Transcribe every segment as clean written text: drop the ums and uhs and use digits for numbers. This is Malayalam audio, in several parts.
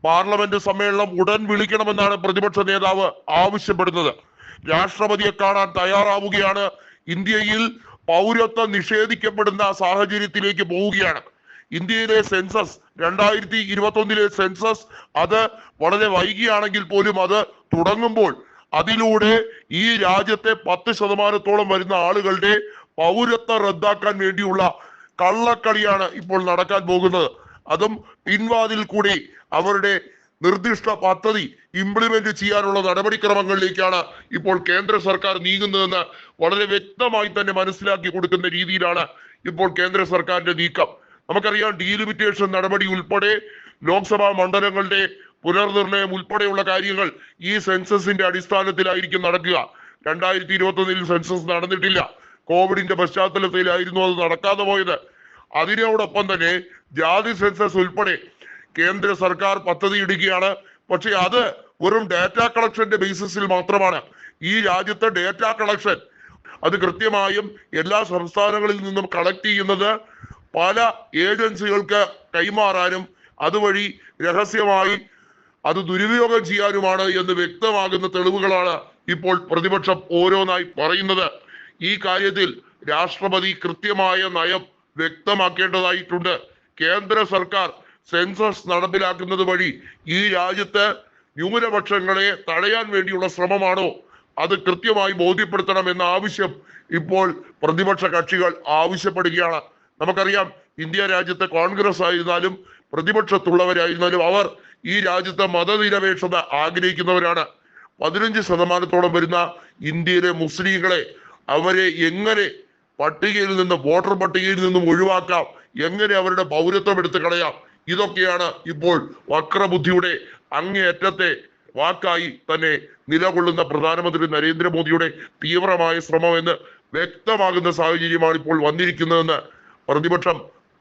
പാർലമെന്റ് സമ്മേളനം ഉടൻ വിളിക്കണമെന്നാണ് പ്രതിപക്ഷ നേതാവ് ആവശ്യപ്പെടുന്നത്. രാഷ്ട്രപതിയെ കാണാൻ തയ്യാറാവുകയാണ്. ഇന്ത്യയിൽ പൗരത്വം നിഷേധിക്കപ്പെടുന്ന സാഹചര്യത്തിലേക്ക് പോവുകയാണ്. ഇന്ത്യയിലെ സെൻസസ് 2021 സെൻസസ് അത് വളരെ വൈകിയാണെങ്കിൽ പോലും അത് തുടങ്ങുമ്പോൾ അതിലൂടെ ഈ രാജ്യത്തെ 10% വരുന്ന ആളുകളുടെ പൗരത്വം റദ്ദാക്കാൻ വേണ്ടിയുള്ള കള്ളക്കളിയാണ് ഇപ്പോൾ നടക്കാൻ പോകുന്നത്. അതും പിൻവാതിൽ കൂടി അവരുടെ നിർദ്ദിഷ്ട പദ്ധതി ഇംപ്ലിമെന്റ് ചെയ്യാനുള്ള നടപടിക്രമങ്ങളിലേക്കാണ് ഇപ്പോൾ കേന്ദ്ര സർക്കാർ നീങ്ങുന്നതെന്ന് വളരെ വ്യക്തമായി തന്നെ മനസ്സിലാക്കി കൊടുക്കുന്ന രീതിയിലാണ് ഇപ്പോൾ കേന്ദ്ര സർക്കാരിന്റെ നീക്കം. നമുക്കറിയാം, ഡീലിമിറ്റേഷൻ നടപടി ഉൾപ്പെടെ ലോക്സഭാ മണ്ഡലങ്ങളുടെ പുനർനിർണയം ഉൾപ്പെടെയുള്ള കാര്യങ്ങൾ ഈ സെൻസസിന്റെ അടിസ്ഥാനത്തിലായിരിക്കും നടക്കുക. 2021 സെൻസസ് നടന്നിട്ടില്ല. കോവിഡിന്റെ പശ്ചാത്തലത്തിലായിരുന്നു അത് നടക്കാതെ പോയത്. അതിനോടൊപ്പം തന്നെ ജാതി സെൻസസ് ഉൾപ്പെടെ കേന്ദ്ര സർക്കാർ പദ്ധതി ഇടുകയാണ്. പക്ഷെ അത് വെറും ഡാറ്റ കളക്ഷന്റെ ബേസിസിൽ മാത്രമാണ്. ഈ രാജ്യത്തെ ഡാറ്റ കളക്ഷൻ അത് കൃത്യമായും എല്ലാ സംസ്ഥാനങ്ങളിൽ നിന്നും കളക്ട് ചെയ്യുന്നത് പല ഏജൻസികൾക്ക് കൈമാറാനും അതുവഴി രഹസ്യമായി അത് ദുരുപയോഗം ചെയ്യാനുമാണ് എന്ന് വ്യക്തമാകുന്ന തെളിവുകളാണ് ഇപ്പോൾ പ്രതിപക്ഷം ഓരോന്നായി പറയുന്നത്. ഈ കാര്യത്തിൽ രാഷ്ട്രപതി കൃത്യമായ നയം വ്യക്തമാക്കേണ്ടതായിട്ടുണ്ട്. കേന്ദ്ര സർക്കാർ സെൻസസ് നടപ്പിലാക്കുന്നത് വഴി ഈ രാജ്യത്ത് ന്യൂനപക്ഷങ്ങളെ തടയാൻ വേണ്ടിയുള്ള ശ്രമമാണോ, അത് കൃത്യമായി ബോധ്യപ്പെടുത്തണം എന്ന ആവശ്യം ഇപ്പോൾ പ്രതിപക്ഷ കക്ഷികൾ ആവശ്യപ്പെടുകയാണ്. നമുക്കറിയാം, ഇന്ത്യ രാജ്യത്തെ കോൺഗ്രസ് ആയിരുന്നാലും പ്രതിപക്ഷത്തുള്ളവരായിരുന്നാലും അവർ ഈ രാജ്യത്തെ മതനിരപേക്ഷത ആഗ്രഹിക്കുന്നവരാണ്. 15% വരുന്ന ഇന്ത്യയിലെ മുസ്ലിങ്ങളെ അവരെ എങ്ങനെ പട്ടികയിൽ നിന്ന്, വോട്ടർ പട്ടികയിൽ നിന്നും ഒഴിവാക്കാം, എങ്ങനെ അവരുടെ പൗരത്വം എടുത്തു കളയാം, ഇതൊക്കെയാണ് ഇപ്പോൾ വക്രബുദ്ധിയുടെ അങ്ങേയറ്റത്തെ വാക്കായി തന്നെ നിലകൊള്ളുന്ന പ്രധാനമന്ത്രി നരേന്ദ്രമോദിയുടെ തീവ്രമായ ശ്രമം എന്ന് വ്യക്തമാകുന്ന സാഹചര്യമാണ് ഇപ്പോൾ വന്നിരിക്കുന്നതെന്ന് പ്രതിപക്ഷം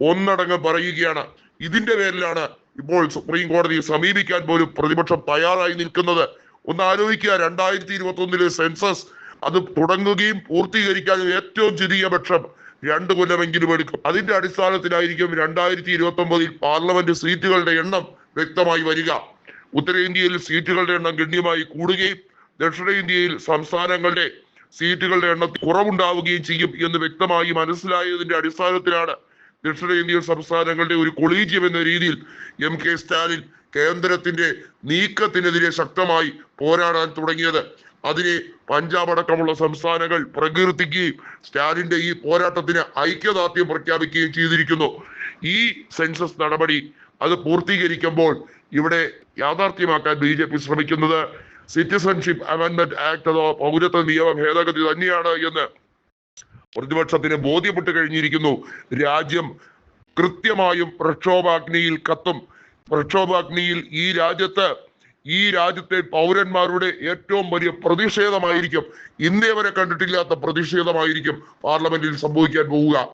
ഒന്നടങ്കം പറയുകയാണ്. ഇതിന്റെ പേരിലാണ് ഇപ്പോൾ സുപ്രീം കോടതിയെ സമീപിക്കാൻ പോലും പ്രതിപക്ഷം തയ്യാറായി നിൽക്കുന്നത്. ഒന്ന് ആലോചിക്കുക, 2021 സെൻസസ് അത് തുടങ്ങുകയും പൂർത്തീകരിക്കാനും ഏറ്റവും ചുരുങ്ങിയ പക്ഷം 2 കൊല്ലമെങ്കിലും എടുക്കും. അതിന്റെ അടിസ്ഥാനത്തിലായിരിക്കും 2029 പാർലമെന്റ് സീറ്റുകളുടെ എണ്ണം വ്യക്തമായി വരിക. ഉത്തരേന്ത്യയിൽ സീറ്റുകളുടെ എണ്ണം ഗണ്യമായി കൂടുകയും ദക്ഷിണേന്ത്യയിൽ സംസ്ഥാനങ്ങളുടെ സീറ്റുകളുടെ എണ്ണത്തിൽ കുറവുണ്ടാവുകയും ചെയ്യും എന്ന് വ്യക്തമായി മനസ്സിലായതിന്റെ അടിസ്ഥാനത്തിലാണ് ദക്ഷിണേന്ത്യൻ സംസ്ഥാനങ്ങളുടെ ഒരു കൊളീജിയം എന്ന രീതിയിൽ MK സ്റ്റാലിൻ കേന്ദ്രത്തിന്റെ നീക്കത്തിനെതിരെ ശക്തമായി പോരാടാൻ തുടങ്ങിയത്. അതിനെ പഞ്ചാബ് അടക്കമുള്ള സംസ്ഥാനങ്ങൾ പ്രകീർത്തിക്കുകയും സ്റ്റാലിന്റെ ഈ പോരാട്ടത്തിന് ഐക്യദാർഢ്യം പ്രഖ്യാപിക്കുകയും ചെയ്തിരിക്കുന്നു. ഈ സെൻസസ് നടപടി അത് പൂർത്തീകരിക്കുമ്പോൾ ഇവിടെ യാഥാർത്ഥ്യമാക്കാൻ BJP ശ്രമിക്കുന്നത് സിറ്റിസൺഷിപ്പ് അമെൻഡ്മെന്റ് ആക്ട് അഥവാ പൗരത്വ നിയമ ഭേദഗതി തന്നെയാണ് എന്ന് പ്രതിപക്ഷത്തിന് ബോധ്യപ്പെട്ട് കഴിഞ്ഞിരിക്കുന്നു. രാജ്യം കൃത്യമായും പ്രക്ഷോഭാഗ്നിയിൽ കത്തും. പ്രക്ഷോഭാഗ്നിയിൽ ഈ രാജ്യത്തെ പൗരന്മാരുടെ ഏറ്റവും വലിയ പ്രതിഷേധമായിരിക്കും, ഇന്നേ വരെ കണ്ടിട്ടില്ലാത്ത പ്രതിഷേധമായിരിക്കും പാർലമെന്റിൽ സംഭവിക്കാൻ പോവുക.